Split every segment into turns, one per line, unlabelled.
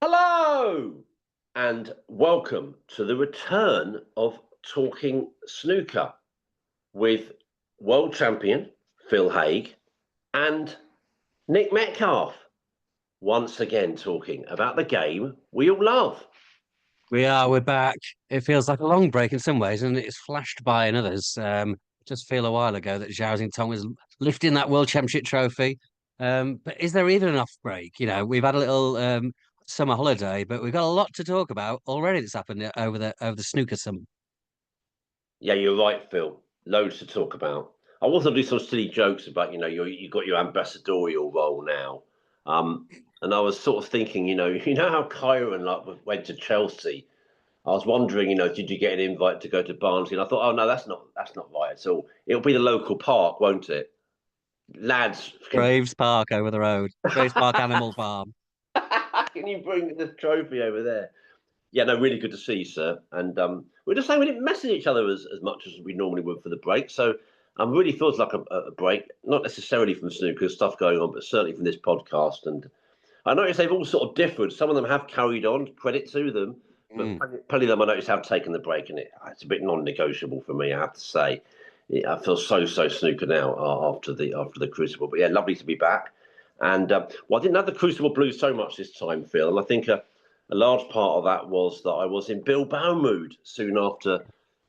Hello and welcome to the return of Talking Snooker with world champion Phil Haigh and Nick Metcalf. Once again, talking about the game we all love.
We're back. It feels like a long break in some ways, and it's flashed by in others. Just feel a while ago that Zhao Xintong was lifting that World Championship trophy. But is there even enough break? We've had a little summer holiday, but we've got a lot to talk about already that's happened over the snooker summer.
Yeah, you're right, Phil. Loads to talk about. I was going to do some silly jokes about, you got your ambassadorial role now. And I was sort of thinking, you know how Kyron went to Chelsea. I was wondering, did you get an invite to go to Barnsley? And I thought, oh no, that's not right at all. It'll be the local park, won't it? Lads,
Graves Park over the road, Graves Park Animal Farm.
can you bring the trophy over there? Yeah, no, really good to see you, sir. And we're just saying we didn't message each other as much as we normally would for the break. So really feels like a break, not necessarily from snooker stuff going on, but certainly from this podcast. And I noticed they've all sort of differed. Some of them have carried on, credit to them, but plenty of them I noticed have taken the break, and it's a bit non-negotiable for me, I have to say. Yeah, I feel so snooker now after the Crucible. But yeah, lovely to be back. And I didn't have the Crucible blues so much this time, Phil, and I think a large part of that was that I was in Bilbao mood soon after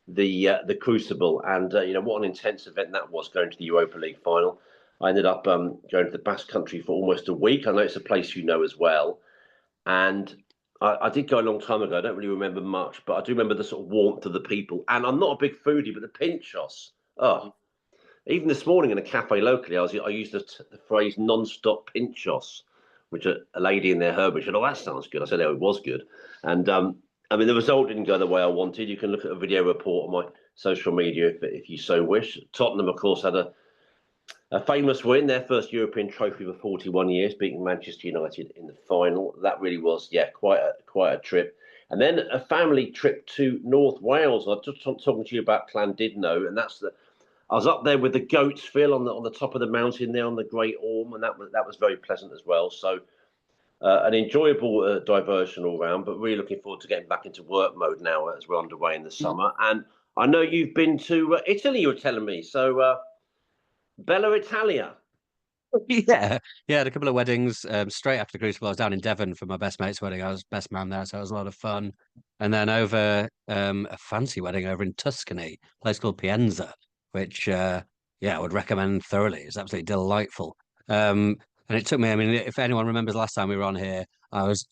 the Crucible, and what an intense event that was, going to the Europa League final. I ended up going to the Basque Country for almost a week. I know it's a place you know as well, and I did go a long time ago. I don't really remember much, but I do remember the sort of warmth of the people. And I'm not a big foodie, but the pinchos. Oh, even this morning in a cafe locally, I used the phrase non-stop pinchos, which a lady in there heard me. She said, "Oh, that sounds good." I said, "Oh, it was good." And I mean, the result didn't go the way I wanted. You can look at a video report on my social media if you so wish. Tottenham, of course, had a famous win, their first European trophy for 41 years, beating Manchester United in the final. That really was, yeah, quite a trip. And then a family trip to North Wales. I was just talking to you about Llandudno, and I was up there with the goats, Phil, on the top of the mountain there on the Great Orme, and that was very pleasant as well. So an enjoyable diversion all round, but really looking forward to getting back into work mode now as we're underway in the summer. And I know you've been to Italy, you were telling me. So Bella Italia.
Yeah, yeah, had a couple of weddings straight after the Crucible. I was down in Devon for my best mate's wedding. I was best man there, so it was a lot of fun. And then over a fancy wedding over in Tuscany, a place called Pienza, which yeah, I would recommend thoroughly. It's absolutely delightful. And it took me, I mean, if anyone remembers last time we were on here, I was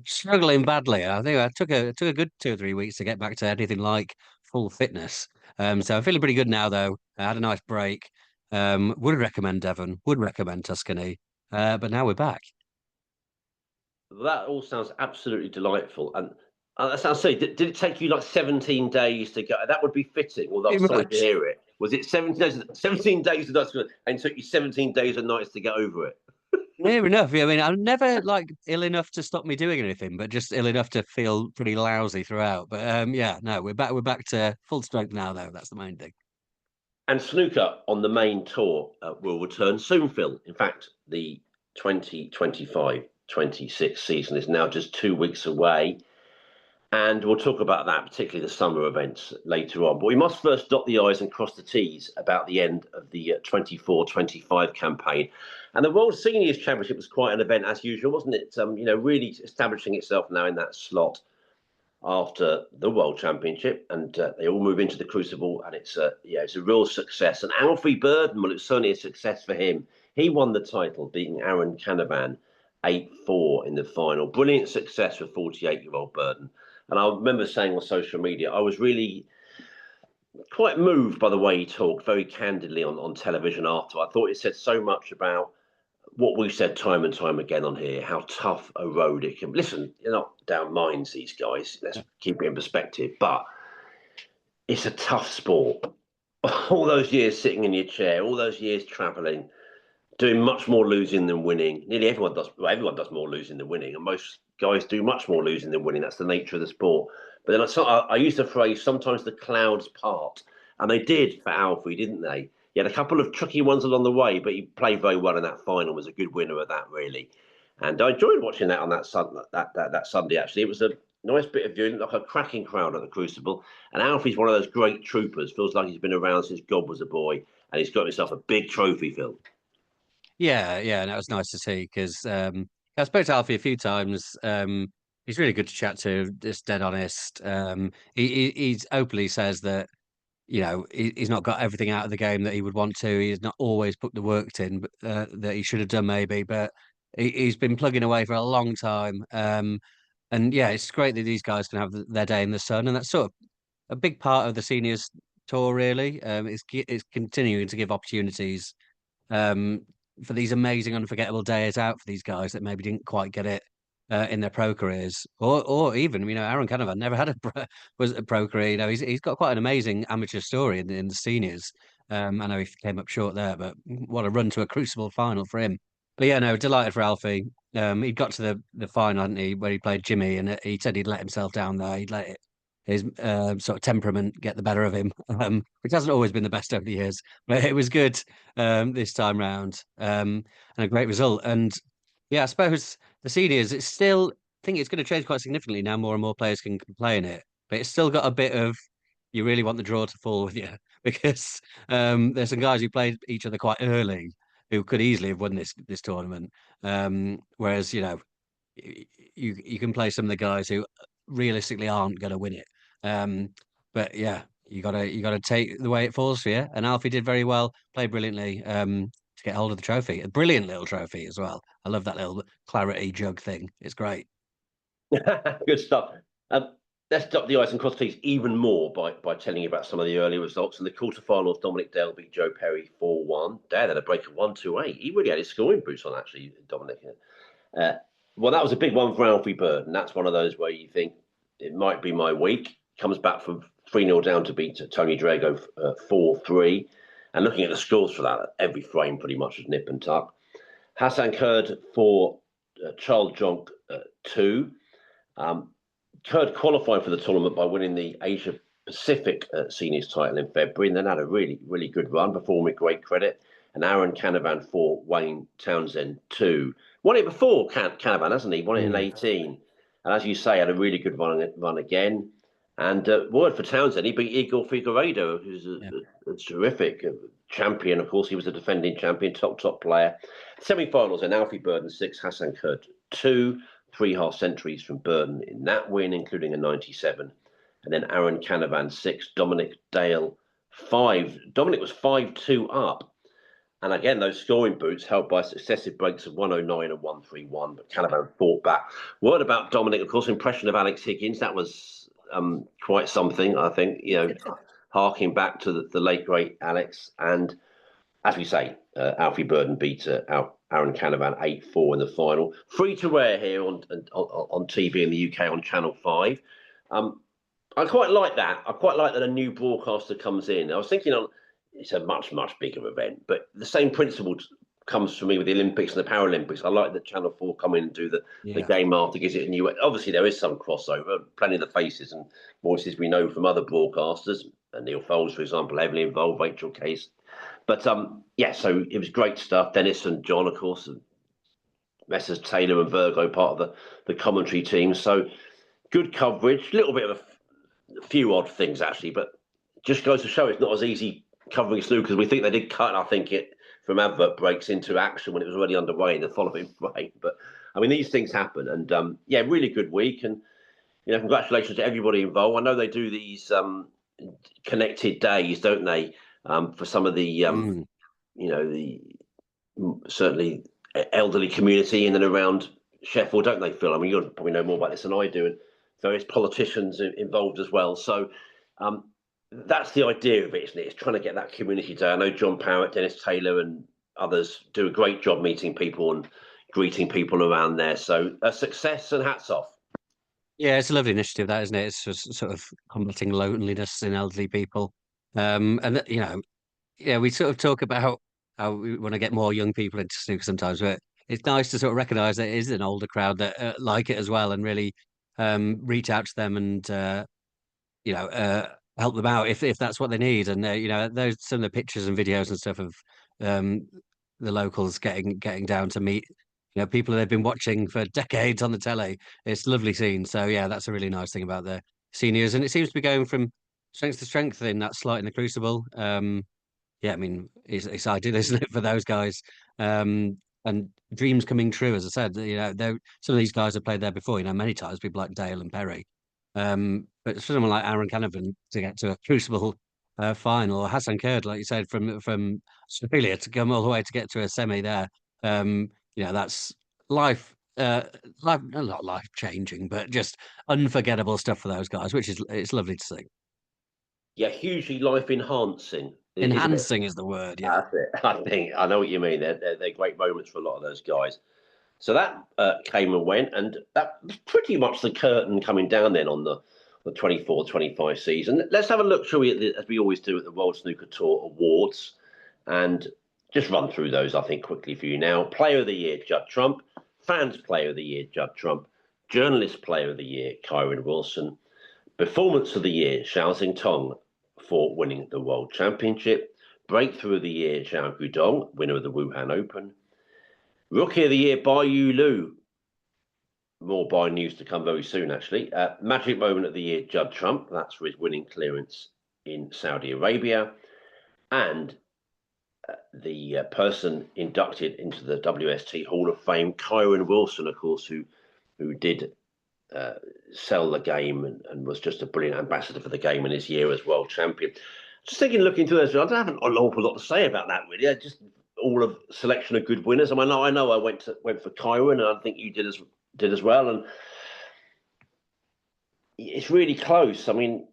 struggling badly. I think it took a good 2 or 3 weeks to get back to anything like full fitness. So I'm feeling pretty good now, though. I had a nice break. Would recommend Devon, would recommend Tuscany, but now we're back.
That all sounds absolutely delightful. And that sounds silly. Did it take you like 17 days to go? That would be fitting, although I'm
Pretty
sorry to
much.
hear it. Was it 17 days? 17 days of that, and it took you 17 days and nights to get over it.
Near enough. Yeah, I mean, I'm never like ill enough to stop me doing anything, but just ill enough to feel pretty lousy throughout. But yeah, no, we're back. We're back to full strength now, though. That's the main thing.
And snooker on the main tour will return soon, Phil. In fact, the 2025-26 season is now just 2 weeks away. And we'll talk about that, particularly the summer events later on. But we must first dot the I's and cross the T's about the end of the 24-25 campaign. And the World Seniors Championship was quite an event, as usual, wasn't it? Really establishing itself now in that slot after the World Championship. And they all move into the Crucible, and it's a real success. And Alfie Burden, well, it's certainly a success for him. He won the title, beating Aaron Canavan 8-4 in the final. Brilliant success for 48-year-old Burden. And I remember saying on social media, I was really quite moved by the way he talked very candidly on television after. I thought it said so much about what we've said time and time again on here, how tough a road it can be. Listen, you're not down mines, these guys. Let's keep it in perspective. But it's a tough sport. All those years sitting in your chair, all those years travelling, doing much more losing than winning. Nearly everyone does. Well, everyone does more losing than winning, and most guys do much more losing than winning. That's the nature of the sport. But then I used the phrase, sometimes the clouds part, and they did for Alfie, didn't they? He had a couple of tricky ones along the way, but he played very well in that final. Was a good winner of that, really. And I enjoyed watching that on that Sunday. Actually, it was a nice bit of viewing, like a cracking crowd at the Crucible. And Alfie's one of those great troopers. Feels like he's been around since God was a boy, and he's got himself a big trophy, Phil.
Yeah, yeah, and that was nice to see because I spoke to Alfie a few times. He's really good to chat to, just dead honest. He's openly says that he's not got everything out of the game that he would want to. He's not always put the work in that he should have done maybe, but he's been plugging away for a long time. And yeah, it's great that these guys can have their day in the sun, and that's sort of a big part of the seniors tour. Really, it's continuing to give opportunities um, for these amazing, unforgettable days out for these guys that maybe didn't quite get it in their pro careers, or even Aaron Canavan never had was a pro career. He's got quite an amazing amateur story in the seniors. I know he came up short there, but what a run to a Crucible final for him. But yeah, no, delighted for Alfie. He got to the final, hadn't he, where he played Jimmy, and he said he'd let himself down there. He'd let his sort of temperament get the better of him, which hasn't always been the best over the years. But it was good this time round, and a great result. And yeah, I suppose the seniors, it's still, I think it's going to change quite significantly now. More and more players can play in it, but it's still got a bit of you really want the draw to fall with you because there's some guys who played each other quite early who could easily have won this tournament. Whereas you can play some of the guys who realistically aren't going to win it. But yeah, you gotta take the way it falls for you. And Alfie did very well, played brilliantly to get hold of the trophy. A brilliant little trophy as well. I love that little clarity jug thing. It's great.
Good stuff. Um, let's dot the i's and cross T's even more by telling you about some of the early results. In the quarterfinals, Dominic Dale beat Joe Perry 4-1. Dale had a break of 1-2-8. He really had his scoring boots on, actually, Dominic. Uh, well, that was a big one for Alfie Burden. That's one of those where you think it might be my week. Comes back from 3-0 down to beat Tony Drago 4-3. And looking at the scores for that, every frame pretty much was nip and tuck. Hassan Kurd for Charles Jonk 2. Kurd qualified for the tournament by winning the Asia Pacific seniors title in February, and then had a really, really good run, performing with great credit. And Aaron Canavan for Wayne Townsend 2. Won it before Canavan, hasn't he? Won it in 18. And as you say, had a really good run again. And word for Townsend, he beat Igor Figueiredo, who's a terrific champion. Of course, he was a defending champion, top player. Semi-finals, and Alfie Burden 6, Hassan Kurd 2. 3 half centuries from Burden in that win, including a 97. And then Aaron Canavan 6, Dominic Dale 5. Dominic was 5-2 up. And again, those scoring boots held by successive breaks of 109 and 131, but Canavan fought back. Word about Dominic, of course, impression of Alex Higgins. That was quite something, I think, harking back to the late, great Alex. And as we say, Alfie Burden beat Aaron Canavan 8-4 in the final. Free to wear here on TV in the UK on Channel 5. I quite like that. I quite like that a new broadcaster comes in. I was thinking it's a much, much bigger event, but the same principle comes for me with the Olympics and the Paralympics. I like that Channel 4 come in and do the game after, gives it a new... Obviously, there is some crossover, plenty of the faces and voices we know from other broadcasters. And Neil Foles, for example, heavily involved, Rachel Case. But so it was great stuff. Dennis and John, of course, and Messrs Taylor and Virgo, part of the commentary team. So good coverage, a little bit of a few odd things, actually, but just goes to show it's not as easy covering snooker as we think. They did cut, I think, it from advert breaks into action when it was already underway in the following frame. But I mean, these things happen, and really good week, and congratulations to everybody involved. I know they do these connected days, don't they, for some of the the certainly elderly community in and around Sheffield, don't they, Phil? I mean, you'll probably know more about this than I do, and various politicians involved as well. So that's the idea of it, isn't it? It's trying to get that community day. I know John Parrott, Dennis Taylor, and others do a great job meeting people and greeting people around there. So a success, and hats off.
Yeah, it's a lovely initiative, that, isn't it? It's just sort of combating loneliness in elderly people. And we sort of talk about how we want to get more young people into snooker sometimes, but it's nice to sort of recognise that it is an older crowd that like it as well, and really reach out to them and help them out if that's what they need. And those some of the pictures and videos and stuff of the locals getting down to meet people they've been watching for decades on the telly. It's a lovely scene. So yeah, that's a really nice thing about the seniors, and it seems to be going from strength to strength in that slot in the Crucible. Yeah, I mean, it's ideal, isn't it, for those guys? And dreams coming true, as I said. Some of these guys have played there before. Many times, people like Dale and Perry. But for someone like Aaron Canavan to get to a Crucible final, or Hassan Kurd, like you said, from Australia to come all the way to get to a semi there. That's life. Not life changing, but just unforgettable stuff for those guys, which is it's lovely to see.
Yeah, hugely life enhancing, isn't it?
Enhancing is the word, yeah.
That's it. I know what you mean. They're great moments for a lot of those guys. So that came and went, and that was pretty much the curtain coming down then on the 24-25 season. Let's have a look, shall we, as we always do at the World Snooker Tour Awards, and just run through those, I think, quickly for you now. Player of the Year, Judd Trump. Fans Player of the Year, Judd Trump. Journalist Player of the Year, Kyron Wilson. Performance of the Year, Xiao Xingtong, for winning the World Championship. Breakthrough of the Year, Zhao Guidong, winner of the Wuhan Open. Rookie of the Year, Bai Yulu. More Bai news to come very soon, actually. Magic Moment of the Year, Judd Trump. That's for his winning clearance in Saudi Arabia. And the person inducted into the WST Hall of Fame, Kyron Wilson, of course, who did sell the game and was just a brilliant ambassador for the game in his year as world champion. Just thinking, looking through those, I don't have an awful lot to say about that, really. I just all of selection of good winners. I mean, I know I went for Kyron, and I think you did as well. And it's really close. I mean,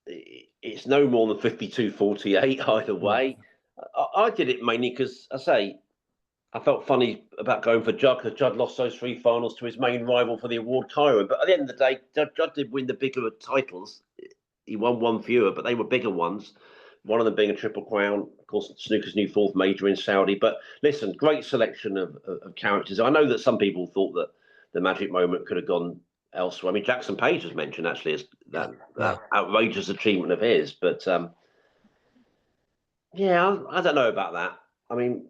it's no more than 52-48 either way. I did it mainly because, I say, I felt funny about going for Judd because Judd lost those three finals to his main rival for the award, Kyron. But at the end of the day, Judd did win the bigger titles. He won one fewer, but they were bigger ones. One of them being a Triple Crown, of course, Snooker's new fourth major in Saudi. But listen, great selection of characters. I know that some people thought that the magic moment could have gone elsewhere. I mean, Jackson Page was mentioned actually as that outrageous achievement of his. But yeah, I don't know about that. I mean,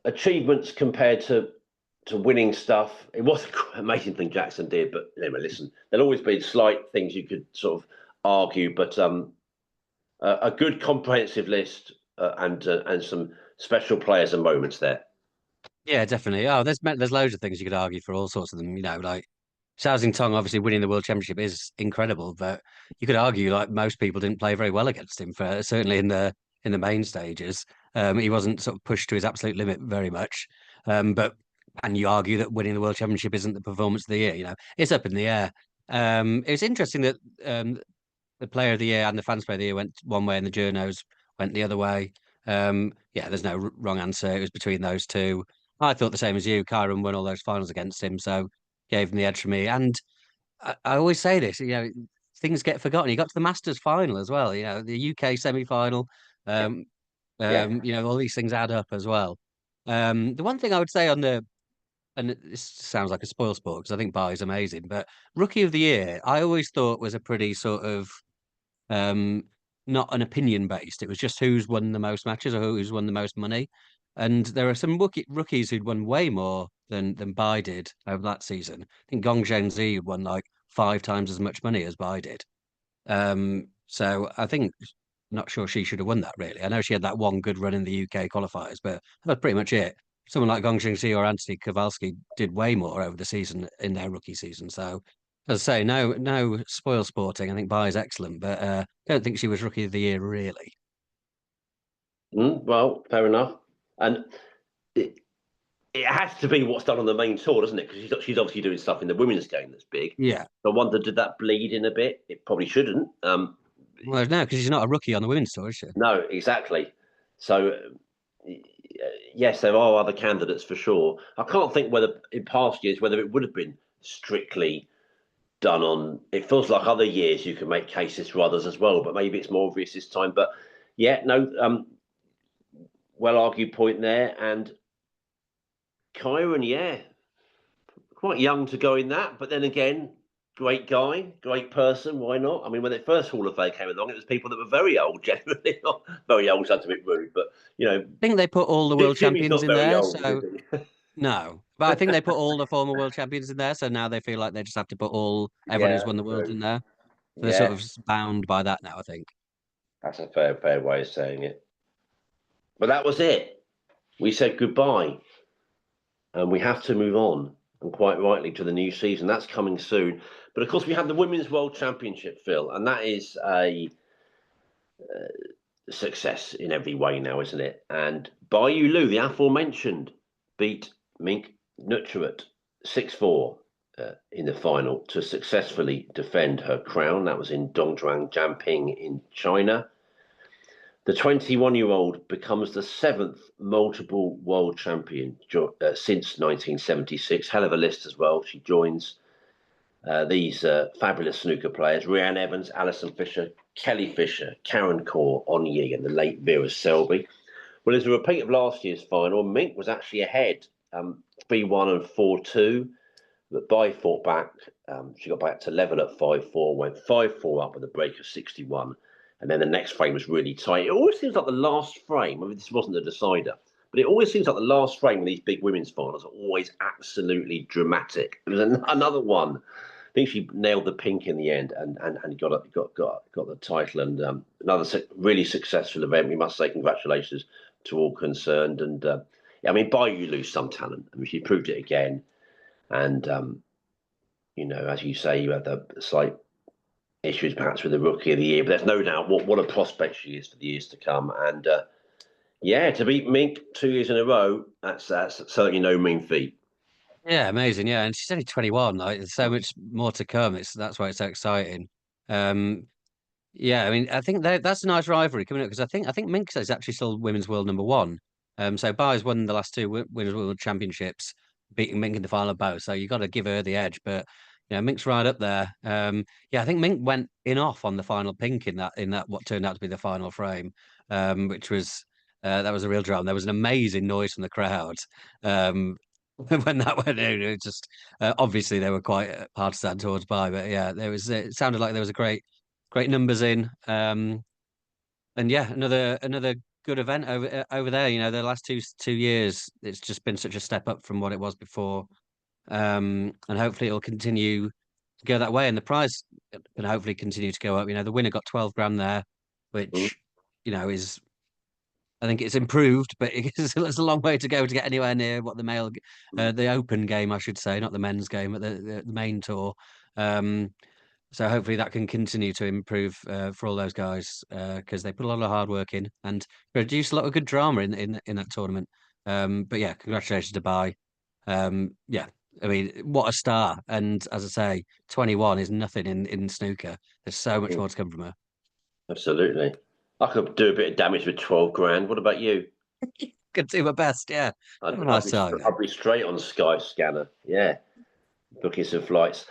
achievements compared to winning stuff. It was an amazing thing Jackson did, but anyway, listen, there'll always be slight things you could sort of argue, but a good comprehensive list and some special players and moments there.
Yeah, definitely. Oh, there's loads of things you could argue for all sorts of them. Like Xiao Xingtong obviously winning the world championship is incredible, but you could argue like most people didn't play very well against him for certainly in the main stages. He wasn't sort of pushed to his absolute limit very much. But and you argue that winning the world championship isn't the performance of the year. It's up in the air. It's interesting that the player of the year and the fans player of the year went one way and the journos went the other way. There's no wrong answer. It was between those two. I thought the same as you. Kyron won all those finals against him, so gave him the edge for me. And I always say this, things get forgotten. He got to the Masters final as well. The UK semi-final. All these things add up as well. The one thing I would say and this sounds like a spoil sport because I think Bai is amazing, but Rookie of the Year, I always thought was a pretty sort of not an opinion based. It was just who's won the most matches or who's won the most money. And there are some rookies who'd won way more than Bai did over that season. I think Gong Zhengzi won like 5 times as much money as Bai did. So I think not sure she should have won that really. I know she had that one good run in the UK qualifiers, but that's pretty much it. Someone like Gong Zhengzi or Anthony Kowalski did way more over the season in their rookie season. So as I say, no spoil sporting. I think Bai is excellent, but don't think she was Rookie of the Year really.
Well, fair enough. And it has to be what's done on the main tour, doesn't it? Because she's obviously doing stuff in the women's game that's big.
Yeah.
I wonder, did that bleed in a bit? It probably shouldn't.
Well, no, because she's not a rookie on the women's tour, is she?
No, exactly. So, yes, there are other candidates for sure. I can't think whether in past years whether it would have been strictly done on. It feels like other years you can make cases for others as well, but maybe it's more obvious this time. But yeah, no, well argued point there. And Kyron, yeah, quite young to go in that, but then again, great guy, great person. Why not? I mean, when the first Hall of Fame came along, it was people that were very old, generally. Not very old, sounds a bit rude, but
I think they put all the world champions in there. So No, but I think they put all the former world champions in there, so now they feel like they just have to put everyone
Yeah,
who's won the world
true.
in there. So they're sort
Yeah,
of bound by that now, I think.
that's a fair way of saying it. But that was it. We said goodbye, and we have to move on, and quite rightly, to the new season. That's coming soon. But of course, we have the Women's World Championship, Phil, and that is a success in every way now, isn't it? And Bai Yulu, the aforementioned, beat Mink Nutruet 6-4 in the final to successfully defend her crown. That was in Dongzhuang Jianping in China. The 21-year-old becomes the 7th multiple world champion since 1976. Hell of a list as well. She joins these fabulous snooker players: Rhiannon Evans, Alison Fisher, Kelly Fisher, Karen Kaur, On Yi, and the late Vera Selby. Well, as a repeat of last year's final, Mink was actually ahead 3-1 and 4-2, but Bai fought back. She got back to level at 5-4, went 5-4 up with a break of 61. And then the next frame was really tight. It always seems like the last frame, I mean, this wasn't the decider, but it always seems like the last frame of these big women's finals are always absolutely dramatic. There was another one. I think she nailed the pink in the end and got the title. And another really successful event. We must say congratulations to all concerned. And yeah, I mean, Bai Yulu some talent. I mean, she proved it again. And as you say, you had the slight issues perhaps with the Rookie of the Year, but there's no doubt what a prospect she is for the years to come. And yeah, to beat Mink 2 years in a row, that's certainly no mean feat.
Yeah, amazing. Yeah, and she's only 21. Like, there's so much more to come. That's why it's so exciting. Um, yeah, I mean, I think that's a nice rivalry coming up because I think Minx is actually still women's world number one. So Bai's won the last two women's world championships, beating Mink in the final both. So you got to give her the edge. But Mink's right up there. Yeah, I think Mink went off on the final pink in that what turned out to be the final frame, which was that was a real drama. There was an amazing noise from the crowd. Um, when that went in, it just obviously they were quite partisan towards Bai, but yeah, it sounded like there was a great numbers in. And yeah, another good event over there. The last two years, it's just been such a step up from what it was before. And hopefully it'll continue to go that way. And the prize can hopefully continue to go up. The winner got 12 grand there,
Mm.
which is I think it's improved, but it's a long way to go to get anywhere near what the Open game, I should say, not the men's game, but the main tour. So hopefully that can continue to improve for all those guys because they put a lot of hard work in and produce a lot of good drama in that tournament. But yeah, congratulations to Bai. Yeah, I mean, what a star! And as I say, 21 is nothing in snooker. There's so much more to come from her.
Absolutely. I could do a bit of damage with 12 grand. What about you?
Could do my best. Yeah,
I'd,
have a
I'd,
nice
be,
time.
I'd be straight on Sky Scanner. Yeah, booking some flights.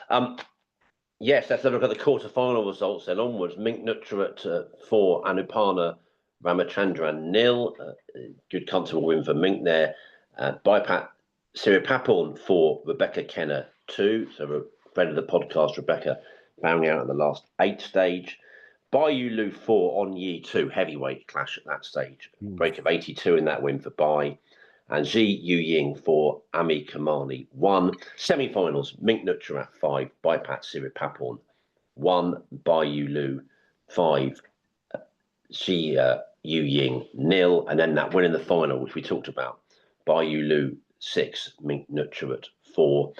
Yes, let's have a look at the quarter-final results then onwards. Mink Nutruet 4, Anupana Ramachandran 0. Good comfortable win for Mink there. Bypat Siripapon 4, Rebecca Kenner 2. So a friend of the podcast, Rebecca, bowing out at the last 8 stage. Bai Yulu 4, On Yi 2. Heavyweight clash at that stage. Break of 82 in that win for Bai. And Ji Yu Ying for Ami Kamani 1. Semi-finals, Mink Nutruet 5, Bypat Siripapon 1, Bai Yulu 5, Ji Yu Ying 0. And then that win in the final, which we talked about, Bai Yulu 6, Mink Nutruet 4.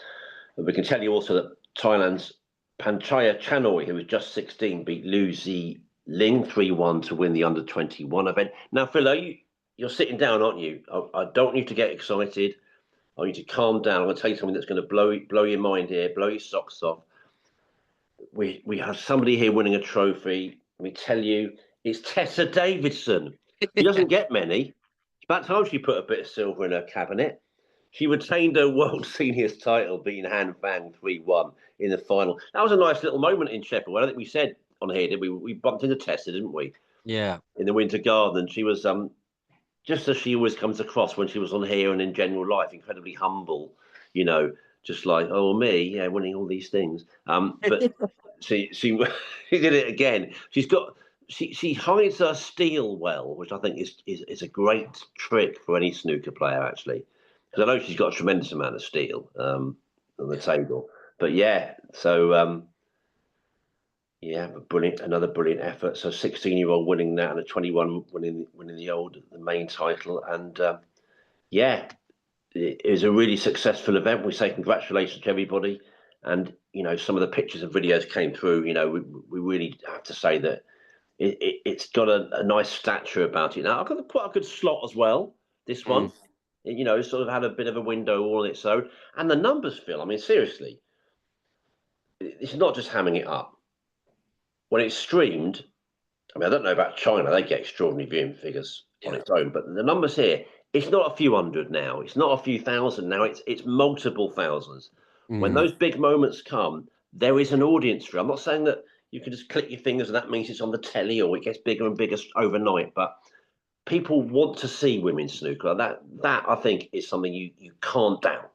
And we can tell you also that Thailand's Panchaya Chanoy, who was just 16, beat Lu Zi Ling 3-1 to win the under-21 event. Now, Phil, you're sitting down, aren't you? I don't want you to get excited. I need to calm down. I'm going to tell you something that's going to blow your mind here, blow your socks off. We have somebody here winning a trophy. Let me tell you, it's Tessa Davidson. She doesn't get many. It's about time she put a bit of silver in her cabinet. She retained her world seniors title, beating Han Fang 3-1 in the final. That was a nice little moment in Sheffield. I don't think we said on here, did we? We bumped into Tessa, didn't we?
Yeah.
In the Winter Garden. She was just as she always comes across when she was on here and in general life, incredibly humble, just like, oh, me, yeah, winning all these things. But she did it again. She hides her steel well, which I think is a great trick for any snooker player, actually. Because I know she's got a tremendous amount of steel on the table. But yeah, so yeah, another brilliant effort. So 16-year-old winning that, and a 21 winning the main title, and yeah, it was a really successful event. We say congratulations to everybody, and some of the pictures and videos came through. We really have to say that it's got a nice stature about it. Now I've got quite a good slot as well. This one, sort of had a bit of a window all on its own, and the numbers, Phil. I mean, seriously, it's not just hamming it up. When it's streamed, I mean, I don't know about China; they get extraordinary viewing figures on its own, but the numbers here. It's not a few hundred now. It's not a few thousand now. It's multiple thousands. When those big moments come, there is an audience for it. I'm not saying that you can just click your fingers and that means it's on the telly or it gets bigger and bigger overnight. But people want to see women's snooker. That I think is something you can't doubt.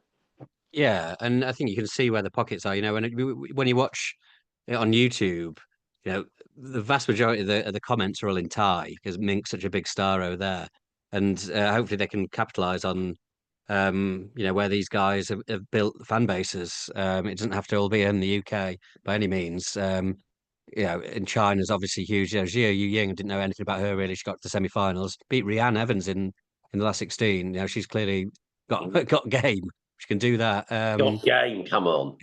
Yeah, and I think you can see where the pockets are. When you watch it on YouTube, the vast majority of the comments are all in Thai because Mink's such a big star over there, and hopefully they can capitalize on where these guys have built fan bases. It doesn't have to all be in the UK by any means. In China's obviously huge. Xia Yuying, didn't know anything about her really. She got to the semi-finals, beat Rianne Evans in the last 16. She's clearly got game. She can do that.
Got game, come on.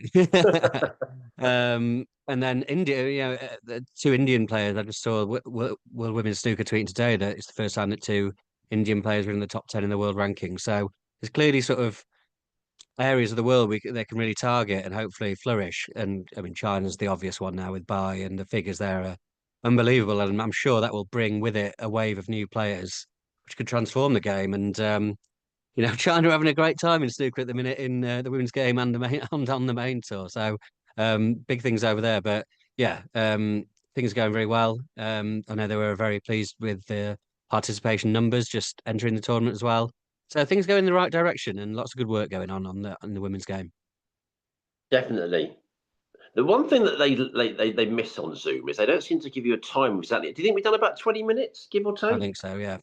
And then India, the two Indian players. I just saw World Women's Snooker tweeting today that it's the first time that two Indian players were in the top 10 in the world ranking. So there's clearly sort of areas of the world they can really target and hopefully flourish. And I mean, China's the obvious one now with Bai, and the figures there are unbelievable. And I'm sure that will bring with it a wave of new players, which could transform the game. And China are having a great time in snooker at the minute in the women's game and the main on the main tour. So big things over there. But yeah, things are going very well. I know they were very pleased with the participation numbers just entering the tournament as well. So things go in the right direction and lots of good work going on the women's game.
Definitely. The one thing that they miss on Zoom is they don't seem to give you a time exactly. Do you think we've done about 20 minutes, give or take?
I think so. Yeah.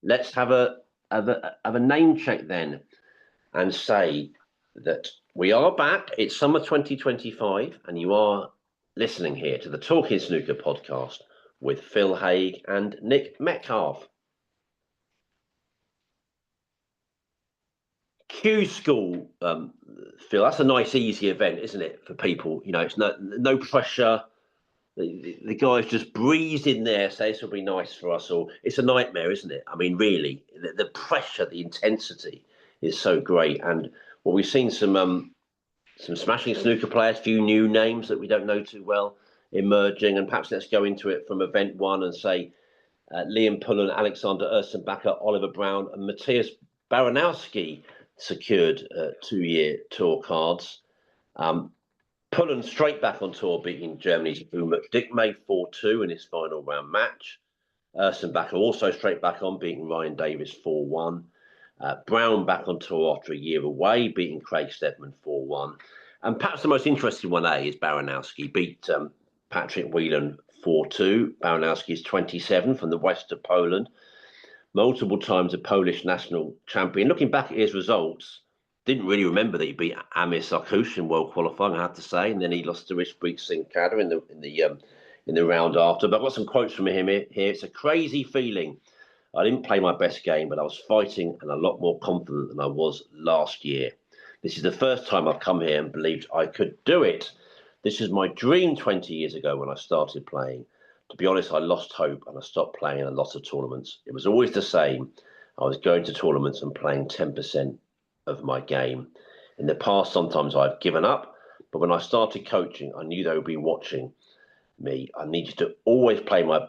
Let's have a name check then, and say that we are back. It's summer 2025, and you are listening here to the Talking Snooker podcast with Phil Haig and Nick Metcalf. Q School, Phil, that's a nice, easy event, isn't it, for people? It's no pressure. The guys just breeze in there, say this will be nice for us, or it's a nightmare, isn't it? I mean, really, the pressure, the intensity is so great. And we've seen some smashing snooker players, few new names that we don't know too well emerging, and perhaps let's go into it from event one and say Liam Pullen, Alexander Ursenbacher, Oliver Brown, and Matthias Baranowski secured 2-year tour cards. Pullen straight back on tour, beating Germany's Umut Dickmay 4-2 in his final round match. Ursenbacher also straight back on, beating Ryan Davis 4-1. Brown back on tour after a year away, beating Craig Steadman 4-1. And perhaps the most interesting one, is Baranowski beat Patrick Whelan 4-2. Baranowski is 27 from the west of Poland. Multiple times a Polish national champion. Looking back at his results, didn't really remember that he beat Amir Sarkush in world qualifying, I have to say, and then he lost to Ishpreet Singh Khadr in the round after. But I've got some quotes from him here. It's a crazy feeling. I didn't play my best game, but I was fighting and a lot more confident than I was last year. This is the first time I've come here and believed I could do it. This was my dream 20 years ago when I started playing. To be honest, I lost hope and I stopped playing in a lot of tournaments. It was always the same. I was going to tournaments and playing 10% of my game. In the past, sometimes I've given up, but when I started coaching, I knew they would be watching me. I needed to always play my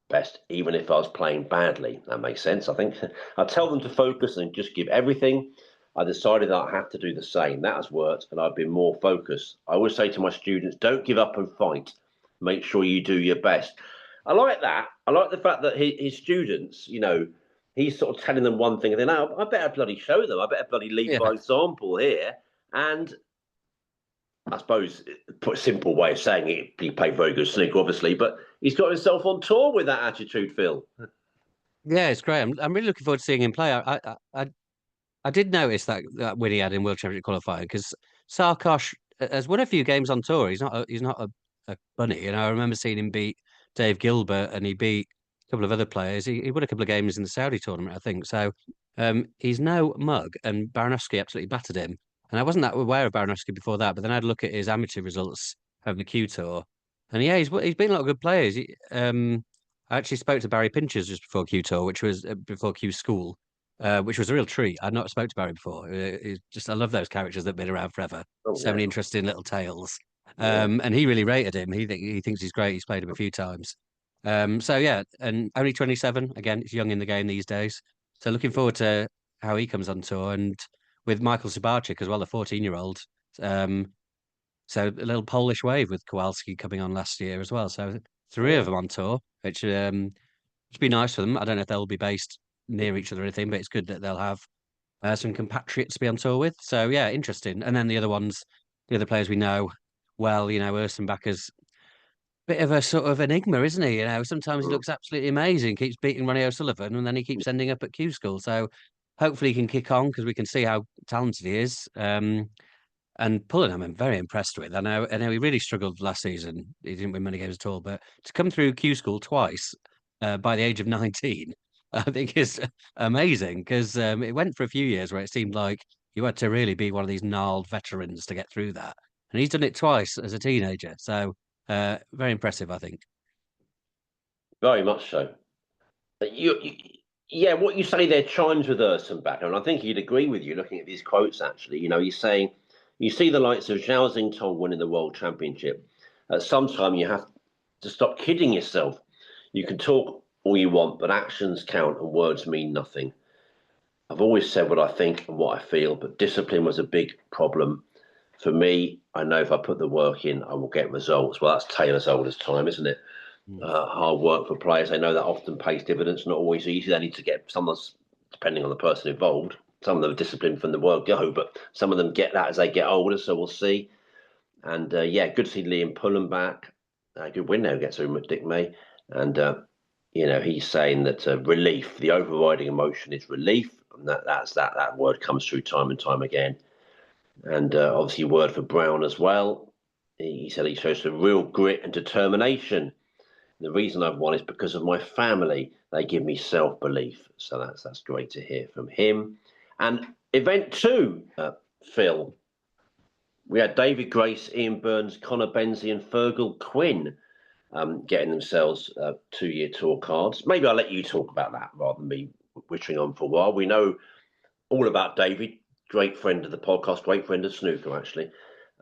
best, even if I was playing badly. That makes sense, I think. I tell them to focus and just give everything. I decided that I have to do the same. That has worked, and I've been more focused. I always say to my students, don't give up and fight. Make sure you do your best. I like that. I like the fact that his students, he's sort of telling them one thing, and then I better bloody show them. I better bloody lead by example here. And I suppose, put a simple way of saying it, he played very good snooker, obviously, but he's got himself on tour with that attitude, Phil.
Yeah, it's great. I'm really looking forward to seeing him play. I did notice that win he had in World Championship qualifying because Sarkosh has won a few games on tour. He's not a bunny. I remember seeing him beat Dave Gilbert and he beat a couple of other players. He won a couple of games in the Saudi tournament, I think. So he's no mug, and Baranowski absolutely battered him. And I wasn't that aware of Baranowski before that, but then I had a look at his amateur results over the Q Tour, and yeah, he's beaten a lot of good players. I actually spoke to Barry Pinchers just before Q Tour, which was before Q School, which was a real treat. I'd not spoke to Barry before. I love those characters that've been around forever.
Oh
So
yeah,
many interesting little tales.
yeah.
And he really rated him. He thinks he's great. He's played him a few times. So yeah, and only 27. Again, he's young in the game these days. So looking forward to how he comes on tour and with Michael Sabarczyk as well, the 14-year-old. Um, so a little Polish wave with Kowalski coming on last year as well. So three of
Yeah.
them on tour, which would be nice for them. I don't know if they'll be based near each other or anything, but it's good that they'll have some compatriots to be on tour with. So yeah, interesting. And then the other players we know well, Ursenbacher's bit of a sort of enigma, isn't he? Sometimes he
Mm.
looks absolutely amazing, keeps beating Ronnie O'Sullivan, and then he keeps ending up at Q School. So hopefully he can kick on because we can see how talented he is. And Pullenham, I'm very impressed with. I know he really struggled last season. He didn't win many games at all, but to come through Q School twice by the age of 19, I think is amazing because it went for a few years where it seemed like you had to really be one of these gnarled veterans to get through that. And he's done it twice as a teenager. So very impressive, I think.
Very much so. You, yeah, what you say there chimes with Ursenbacher, and I think he'd agree with you looking at these quotes, actually. He's saying, you see the likes of Zhao Xingtong winning the World Championship. At some time, you have to stop kidding yourself. You can talk all you want, but actions count and words mean nothing. I've always said what I think and what I feel, but discipline was a big problem. For me, I know if I put the work in, I will get results. Well, that's Taylor's oldest time, isn't it?
Mm.
Hard work for players. They know that often pays dividends. Not always easy. They need to get someone's, depending on the person involved. Some of them are disciplined from the word go, but some of them get that as they get older. So we'll see. And yeah, good to see Liam Pullen back. Good win now gets through Dick May. And he's saying that relief, the overriding emotion is relief, and that word comes through time and time again. And obviously, word for Brown as well. He said he shows some real grit and determination. The reason I've won is because of my family. They give me self-belief. So that's great to hear from him. And event two, Phil. We had David Grace, Ian Burns, Connor Benzie, and Fergal Quinn getting themselves 2-year tour cards. Maybe I'll let you talk about that rather than me wittering on for a while. We know all about David, great friend of the podcast, great friend of Snooker, actually.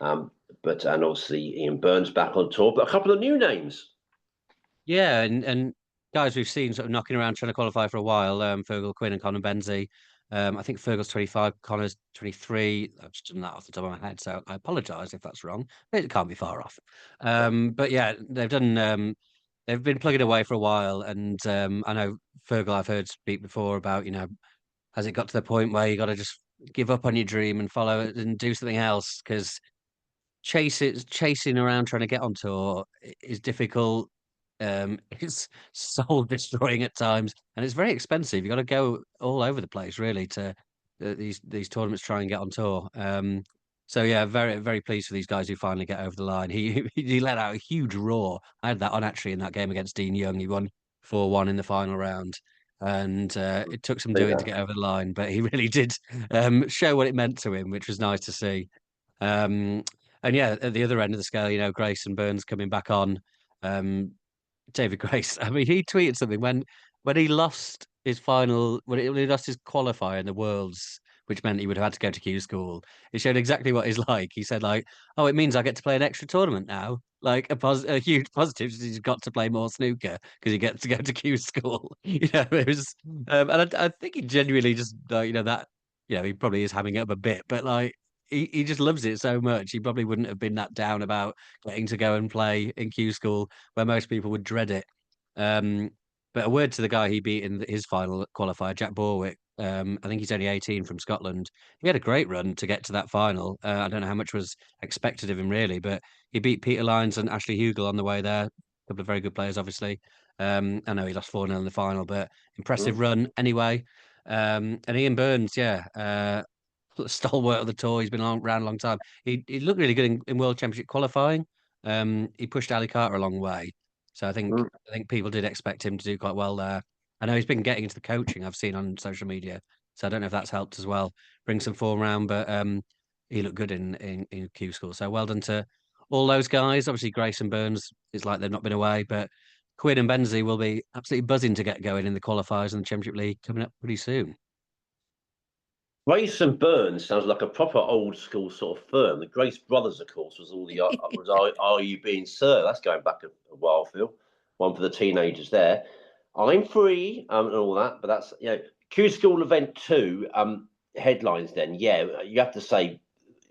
And obviously Ian Burns back on tour, but a couple of new names.
Yeah, and guys we've seen sort of knocking around trying to qualify for a while, Fergal Quinn and Conor Benzie. I think Fergal's 25, Connor's 23. I've just done that off the top of my head, so I apologise if that's wrong. It can't be far off. But yeah, they've been plugging away for a while, and I know Fergal I've heard speak before about, has it got to the point where you got to just give up on your dream and follow it and do something else? Because chasing around trying to get on tour is difficult. It's soul destroying at times, and it's very expensive. You got to go all over the place really to these tournaments try and get on tour. So yeah, very very pleased for these guys who finally get over the line. He let out a huge roar. I had that on actually in that game against Dean Young. He won 4-1 in the final round. And it took some doing to get over the line, but he really did show what it meant to him, which was nice to see. Um, and yeah, at the other end of the scale, Grace and Burns coming back on. David Grace. I mean, he tweeted something when he lost his final when he lost his qualifier in the Worlds, which meant he would have had to go to Q School. It showed exactly what he's like. He said like, "Oh, it means I get to play an extra tournament now." Like a huge positive. He's got to play more snooker because he gets to go to Q School. It was, and I think he genuinely just that he probably is having it up a bit, but like he just loves it so much. He probably wouldn't have been that down about getting to go and play in Q School where most people would dread it. Um, but a word to the guy he beat in his final qualifier, Jack Borwick. I think he's only 18 from Scotland. He had a great run to get to that final. I don't know how much was expected of him really, but he beat Peter Lyons and Ashley Hugel on the way there. A couple of very good players, obviously. I know he lost 4-0 in the final, but impressive
Mm.
run anyway. And Ian Burns, stalwart of the tour. He's been around a long time. He looked really good in World Championship qualifying. He pushed Ali Carter a long way. So I think people did expect him to do quite well there. I know he's been getting into the coaching I've seen on social media. So I don't know if that's helped as well, bring some form around, but he looked good in Q School. So well done to all those guys. Obviously, Grace and Burns, it's like they've not been away, but Quinn and Benzie will be absolutely buzzing to get going in the qualifiers and the Championship League coming up pretty soon.
Grace and Burns sounds like a proper old school sort of firm. The Grace brothers, of course, was all the Are You Being Sir? That's going back a while, Phil. One for the teenagers there. I'm free and all that, but that's Q School Event 2 headlines. Then you have to say,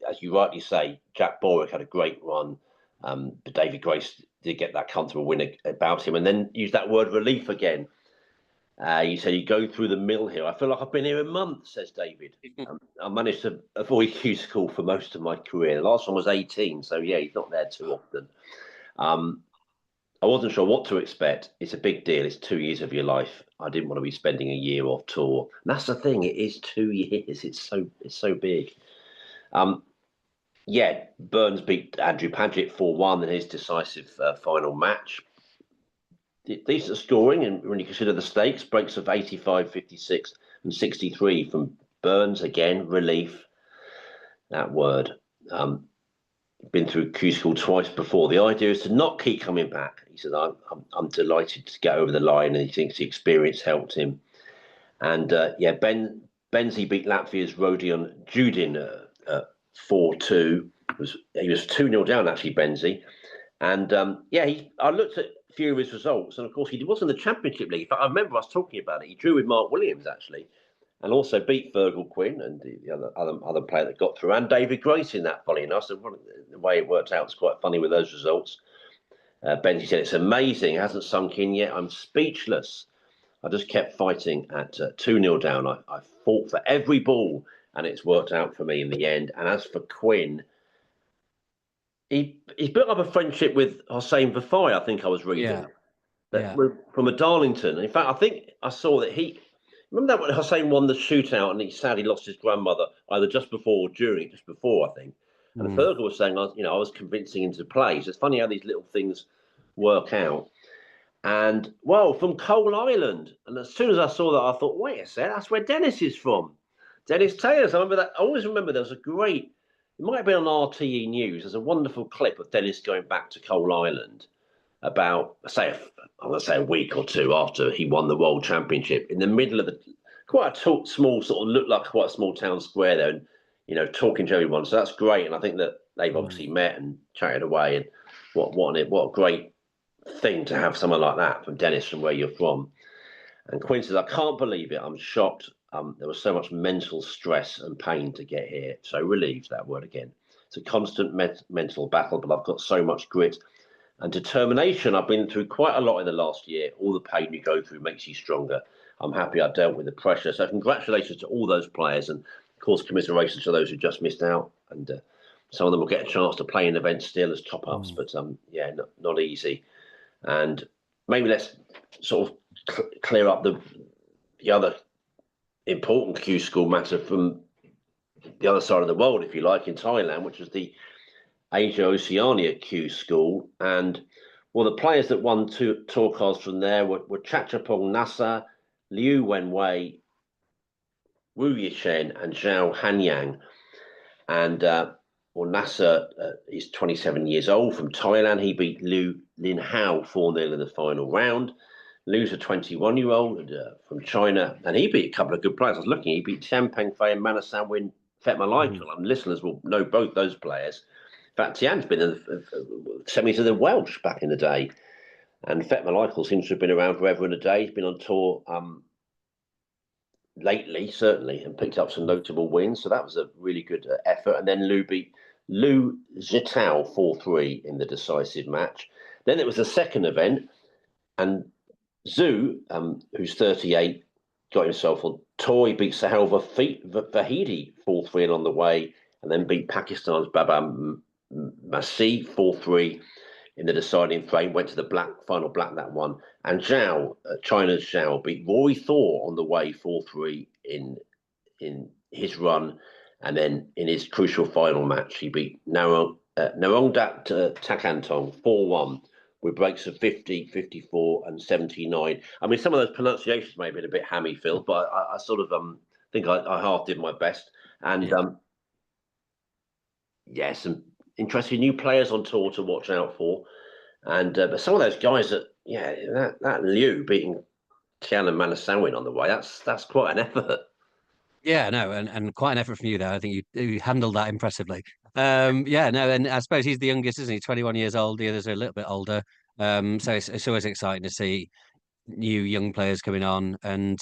as you rightly say, Jack Borwick had a great run, but David Grace did get that comfortable win about him, and then use that word relief again. You said you go through the mill here. I feel like I've been here a month, says David. I managed to avoid Q School for most of my career. The last one was 18, so he's not there too often. I wasn't sure what to expect. It's a big deal. It's 2 years of your life. I didn't want to be spending a year off tour. And that's the thing. It is 2 years. It's so big. Burns beat Andrew Paget 4-1 in his decisive final match. Decent scoring, and when you consider the stakes, breaks of 85, 56, and 63 from Burns again. Relief, that word. Been through Q School twice before. The idea is to not keep coming back. He said, "I'm delighted to get over the line," and he thinks the experience helped him. And Benzie beat Latvia's Rodion Judin 4-2. He was 2-0 down actually, Benzie. And I looked at a few of his results, and of course he was in the Championship League. In fact, I remember us talking about it. He drew with Mark Williams actually, and also beat Fergal Quinn and the other player that got through, and David Grace in that. Funny enough, so the way it worked out was quite funny with those results. Benji said, "It's amazing. It hasn't sunk in yet. I'm speechless. I just kept fighting at 2-0 down. I fought for every ball, and it's worked out for me in the end." And as for Quinn, he's built up a friendship with Hossein Vafai, I think I was reading. From a Darlington. In fact, I think I saw that remember that when Hossein won the shootout and he sadly lost his grandmother either just before or during, just before, I think. And Fergal was saying, I was convincing him to play. So it's funny how these little things work out. And, from Coal Island. And as soon as I saw that, I thought, wait a sec, that's where Dennis is from. Dennis Taylor. So I remember that. I always remember there was a great, it might have been on RTE News. There's a wonderful clip of Dennis going back to Coal Island about, I'm going to say a week or two after he won the World Championship, in the middle of quite a small, sort of looked like quite a small town square there, and, talking to everyone. So that's great. And I think that they've obviously met and chatted away. And what a great thing to have someone like that from Dennis, from where you're from. And Quinn says, "I can't believe it. I'm shocked. There was so much mental stress and pain to get here." So relieved, that word again. It's a constant mental battle, but I've got so much grit and determination. I've been through quite a lot in the last year. All the pain you go through makes you stronger. I'm happy I dealt with the pressure. So congratulations to all those players, and of course commiserations to those who just missed out. And some of them will get a chance to play in events still as top-ups, but not easy. And maybe let's sort of clear up the other important Q School matter from the other side of the world, if you like, in Thailand, which was the Asia Oceania Q School. And the players that won tour cards from there were Chachapong Nasa, Liu Wenwei, Wu Yishen, and Zhao Hanyang. And Nasa is 27 years old, from Thailand. He beat Liu Lin Hao 4-0 in the final round. Liu's a 21-year-old from China, and he beat a couple of good players. I was looking, he beat Tian Pengfei and Manasan Win Fetma Michael. And listeners will know both those players. In fact, Tian's been in the semis of the Welsh back in the day. And Fetma Michael seems to have been around forever and a day. He's been on tour lately, certainly, and picked up some notable wins. So that was a really good effort. And then Liu beat Lu Zitao 4-3 in the decisive match. Then it was the second event, and Zhu, who's 38, got himself on tour. He beat Sahel Vahidi 4-3 on the way, and then beat Pakistan's Baba Masih 4-3 in the deciding frame. Went to the final black that one. And China's Zhao beat Roy Thor on the way 4-3 in his run, and then in his crucial final match, he beat Narongdat Takantong 4-1 with breaks of 50, 54, and 79. I mean, some of those pronunciations may have been a bit hammy, Phil, but I sort of think I half did my best. And some interesting new players on tour to watch out for. And but some of those guys that Liu beating Tian and Manasawin on the way, that's quite an effort.
Yeah, no, and quite an effort from you there. I think you handled that impressively. Yeah, no, and I suppose he's the youngest, isn't he? 21 years old. The others are a little bit older. So it's always exciting to see new young players coming on. And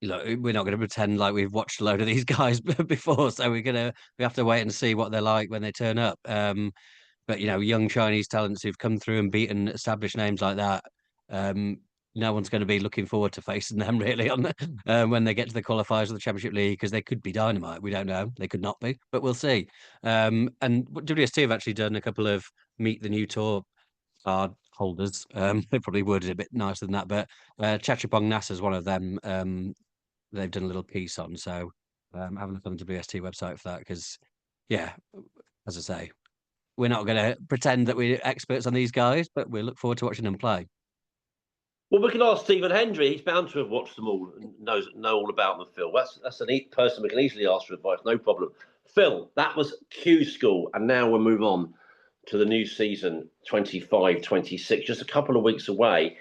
look, we're not going to pretend like we've watched a load of these guys before, so we have to wait and see what they're like when they turn up. But young Chinese talents who've come through and beaten established names like that, no one's going to be looking forward to facing them really when they get to the qualifiers of the Championship League, because they could be dynamite. We don't know; they could not be, but we'll see. And WST have actually done a couple of meet the new tour card holders. They probably worded it a bit nicer than that, but Chachapong Nas is one of them. They've done a little piece on, so have a look on the WST website for that, because yeah, as I say, we're not going to pretend that we're experts on these guys, but we look forward to watching them play.
Well, we can ask Stephen Hendry. He's bound to have watched them all and know all about them, Phil. That's a neat person we can easily ask for advice, no problem. Phil, that was Q School, and now we'll move on to the new season 25-26, just a couple of weeks away.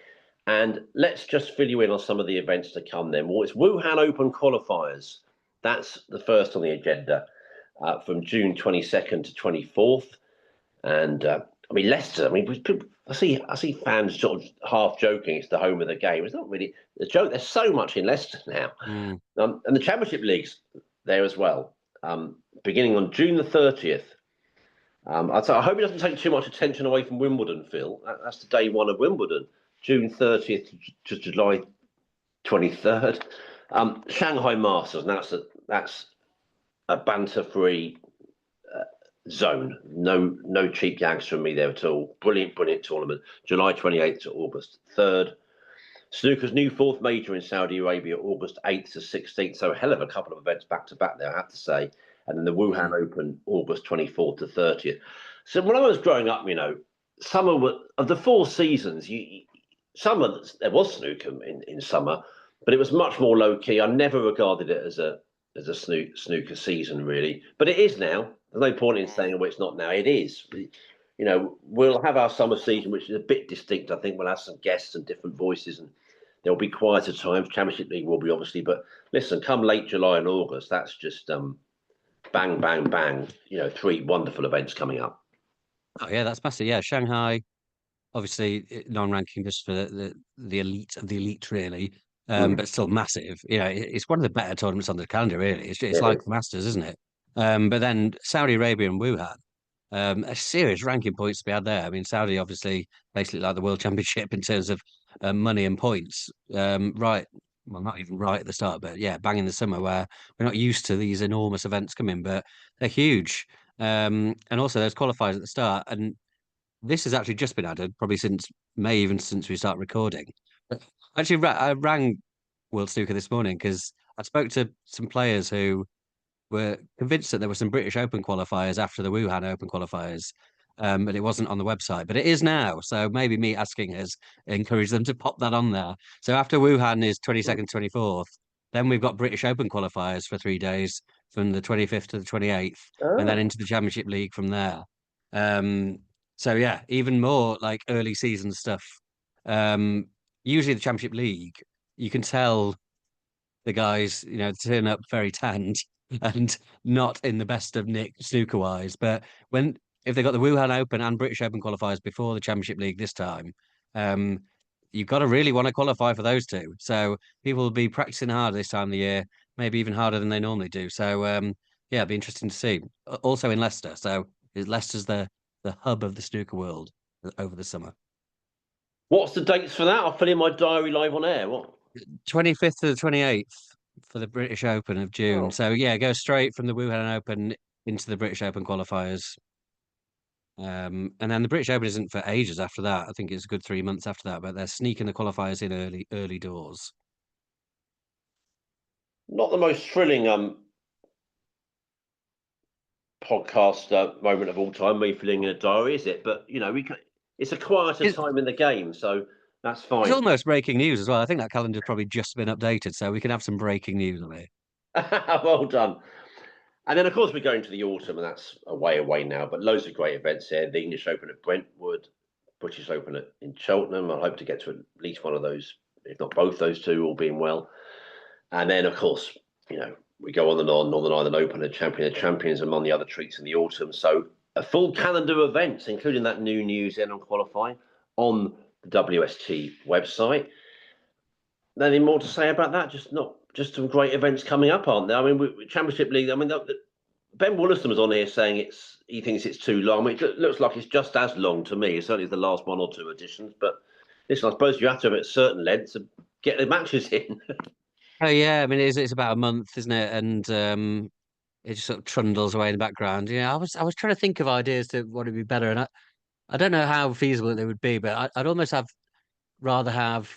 And let's just fill you in on some of the events to come then. Well, it's Wuhan Open qualifiers. That's the first on the agenda from June 22nd to 24th. And I mean, Leicester, I mean, I see fans sort of half joking it's the home of the game. It's not really the joke. There's so much in Leicester now. And the Championship League's there as well, beginning on June the 30th. I hope it doesn't take too much attention away from Wimbledon, Phil. That's the day one of Wimbledon, June 30th to July 23rd. Shanghai Masters, and that's a banter-free zone. No cheap yags from me there at all. Brilliant tournament. July 28th to August 3rd. Snooker's new fourth major in Saudi Arabia, August 8th to 16th. So a hell of a couple of events back to back there, I have to say. And then the Wuhan Open, August 24th to 30th. So when I was growing up, summer of the 4 seasons, summer there was snooker in summer, but it was much more low key. I never regarded it as a snooker season really, but it is now. There's no point in saying, well, it's not now. It is. We'll have our summer season, which is a bit distinct. I think we'll have some guests and different voices, and there'll be quieter times. Championship League will be, obviously. But listen, come late July and August, that's just bang, bang, bang. 3 wonderful events coming up.
Oh, yeah, that's massive. Yeah, Shanghai, obviously non-ranking just for the elite of the elite, really. But still massive. It's one of the better tournaments on the calendar, really. It's like the Masters, isn't it? But then Saudi Arabia and Wuhan, a serious ranking points to be had there. I mean, Saudi obviously basically like the World Championship in terms of money and points. Right, well, not even right at the start, but yeah, bang in the summer where we're not used to these enormous events coming, but they're huge. And also there's qualifiers at the start, and this has actually just been added, probably since May, even since we start recording. Actually, I rang World Snooker this morning because I spoke to some players who were convinced that there were some British Open qualifiers after the Wuhan Open qualifiers, but it wasn't on the website. But it is now, so maybe me asking has encouraged them to pop that on there. So after Wuhan is 22nd, 24th, then we've got British Open qualifiers for 3 days from the 25th to the 28th, and then into the Championship League from there. So yeah, even more like early season stuff. Usually the Championship League, you can tell the guys, turn up very tanned and not in the best of nick snooker wise. But if they got the Wuhan Open and British Open qualifiers before the Championship League this time, you've got to really want to qualify for those two. So people will be practicing hard this time of the year, maybe even harder than they normally do. So yeah, it'd be interesting to see. Also in Leicester. So Leicester's the hub of the snooker world over the summer.
What's the dates for that? I'll fill in my diary live on air. What?
25th to the 28th for the British Open of June.
Oh.
So yeah, go straight from the Wuhan Open into the British Open qualifiers. And then the British Open isn't for ages after that. I think it's a good 3 months after that, but they're sneaking the qualifiers in early doors.
Not the most thrilling podcast moment of all time, me filling in a diary, is it? But it's a quieter
It,
time in the game, so that's
it's
fine.
almost breaking news as well. I think that calendar's probably just been updated, so we can have some breaking news on it.
Well done. And then, of course, we're going to the autumn, and that's a way away now. But loads of great events here. The English Open at Brentwood, British Open in Cheltenham. I hope to get to at least one of those, if not both those two, all being well. And then, of course, we go on and on, Northern Ireland Open and Champion of Champions among the other treats in the autumn. So a full calendar of events, including that new news then on qualifying on the WST website. Nothing more to say about that. Just some great events coming up, aren't there? I mean, Championship League. I mean, Ben Wollaston was on here saying he thinks it's too long. I mean, it looks like it's just as long to me. Certainly the last one or two editions. But listen, I suppose you have to have it at certain lengths to get the matches in.
Oh yeah, I mean it's about a month, isn't it? And it just sort of trundles away in the background. I was trying to think of ideas to what would be better, and I don't know how feasible they would be, but I'd almost rather have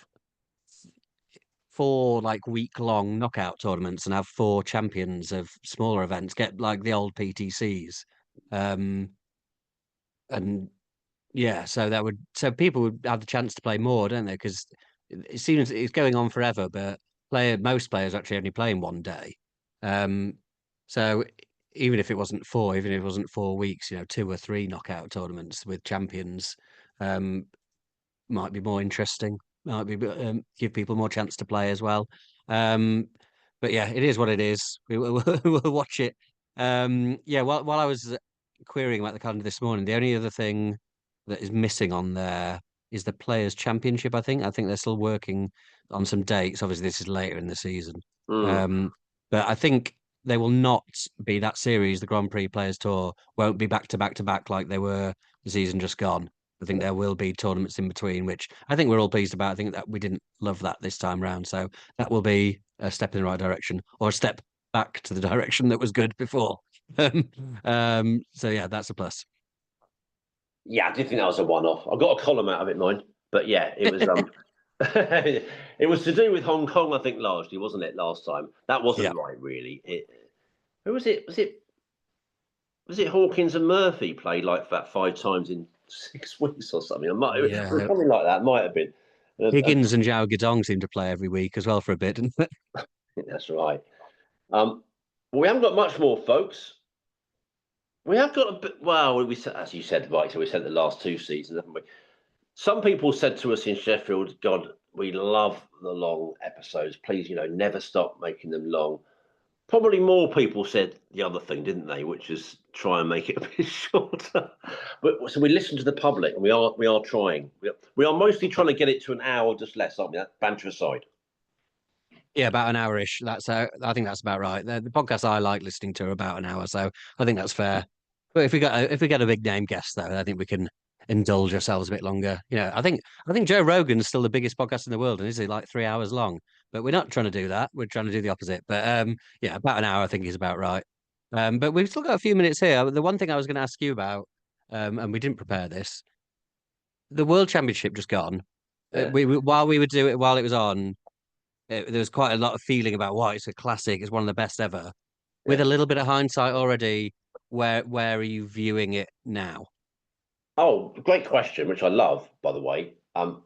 four like week-long knockout tournaments and have four champions of smaller events, get like the old PTCs. Um, and yeah, so people would have the chance to play more, don't they? Because it seems it's going on forever, but most players are actually only playing one day. Um, so even if it wasn't 4 weeks, 2 or 3 knockout tournaments with champions, um, might be more interesting. Might be give people more chance to play as well. Um, but yeah, it is what it is. We'll watch it. Yeah, while I was querying about the calendar this morning, the only other thing that is missing on there is the Players' Championship. I think they're still working on some dates. Obviously, this is later in the season,
Mm.
um, but I think they will not be that series. The Grand Prix Players Tour won't be back to back to back like they were the season just gone. I think there will be tournaments in between, which I think we're all pleased about. I think that we didn't love that this time round, so that will be a step in the right direction, or a step back to the direction that was good before. So yeah, that's a plus.
Yeah, I did think that was a one-off. I got a column out of it, mine. But yeah, it was it was to do with Hong Kong, I think, largely, wasn't it, last time? That
Yeah,
wasn't right, really. Who was it? Was it Hawkins and Murphy played like that 5 times in 6 weeks or something? It was
yeah.
something like that. Might have been. I
Higgins and Zhao Guidong seem to play every week as well for a bit, didn't they?
think that's right. Um, we haven't got much more, folks. We have got a bit. Well, as you said, right. So we said the last 2 seasons, haven't we? Some people said to us in Sheffield, God, we love the long episodes. Please, never stop making them long. Probably more people said the other thing, didn't they? Which is try and make it a bit shorter. But so we listen to the public, and we are trying. We are mostly trying to get it to an hour or just less, aren't we? That banter aside.
Yeah, about an hour-ish. I think that's about right. The podcasts I like listening to are about an hour, so I think that's fair. But if we get a big name guest though, I think we can indulge ourselves a bit longer. I think Joe Rogan's still the biggest podcast in the world, and is it like 3 hours long? But we're not trying to do that. We're trying to do the opposite. But yeah, about an hour I think is about right. But we've still got a few minutes here. The one thing I was going to ask you about, and we didn't prepare this, the World Championship just gone.
Yeah,
While we would do it while it was on, there was quite a lot of feeling about why it's a classic. It's one of the best ever. With
yeah.
a little bit of hindsight already, where are you viewing it now?
Oh, great question, which I love, by the way. And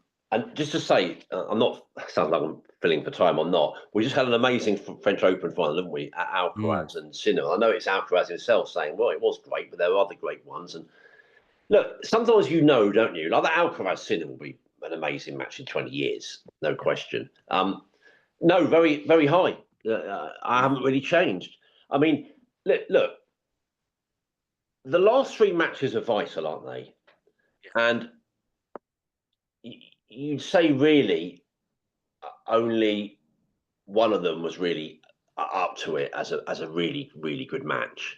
just to say, I'm not. Sounds like I'm filling for time. I'm not. We just had an amazing French Open final, didn't we? At
Mm.
Alcaraz and Sinner. I know it's Alcaraz himself saying, "Well, it was great, but there were other great ones." And look, sometimes don't you? Like the Alcaraz Sinner will be an amazing match in 20 years, no question. No, very, very high. I haven't really changed. I mean, look, the last 3 matches are vital, aren't they? And you'd say really only one of them was really up to it as a really, really good match.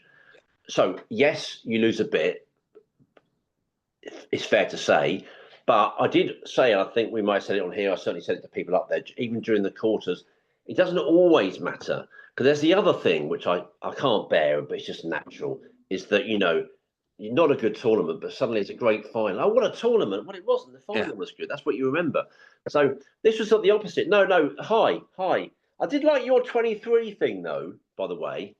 So yes, you lose a bit. It's fair to say. But I did say, I think we might have said it on here, I certainly said it to people up there, even during the quarters, it doesn't always matter. Because there's the other thing, which I can't bear, but it's just natural, is that, you're not a good tournament, but suddenly it's a great final. Oh, what a tournament. Well, it wasn't. The
Yeah.
final was good. That's what you remember. So this was not the opposite. No, hi. I did like your 23 thing though, by the way.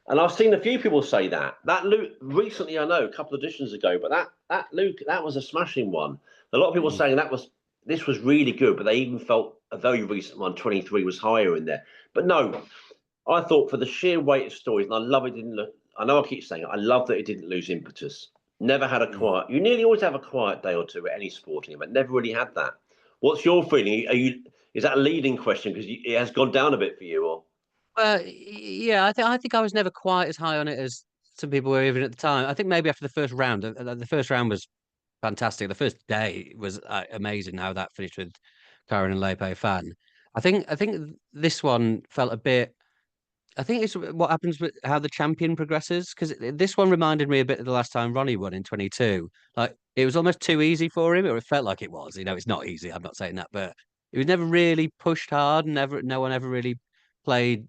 And I've seen a few people say that Luke recently. I know a couple of editions ago, but that Luke that was a smashing one. A lot of people saying this was really good, but they even felt a very recent one, 23, was higher in there. But no, I thought for the sheer weight of stories, and I love it didn't look. I know I keep saying it. I love that it didn't lose impetus. Never had a quiet. You nearly always have a quiet day or two at any sporting event. Never really had that. What's your feeling? Are you? Is that a leading question because it has gone down a bit for you, or?
Yeah, I think I was never quite as high on it as some people were even at the time. I think maybe after the first round, the first round was fantastic. The first day was amazing. How that finished with Karen and Lepe Fan. I think this one felt a bit. I think it's what happens with how the champion progresses because this one reminded me a bit of the last time Ronnie won in 22. Like it was almost too easy for him, or it felt like it was. It's not easy. I'm not saying that, but it was never really pushed hard. No one ever really played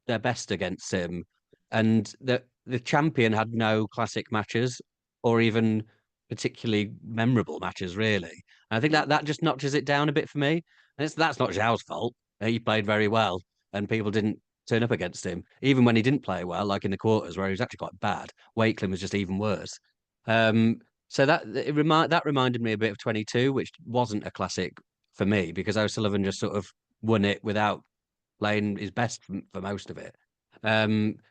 their best against him, and the champion had no classic matches or even particularly memorable matches, really. And I think that just notches it down a bit for me. And that's not Zhao's fault. He played very well, and people didn't turn up against him, even when he didn't play well, like in the quarters where he was actually quite bad. Wakeling was just even worse. So that reminded me a bit of 22, which wasn't a classic for me because O'Sullivan just sort of won it without playing his best for most of it.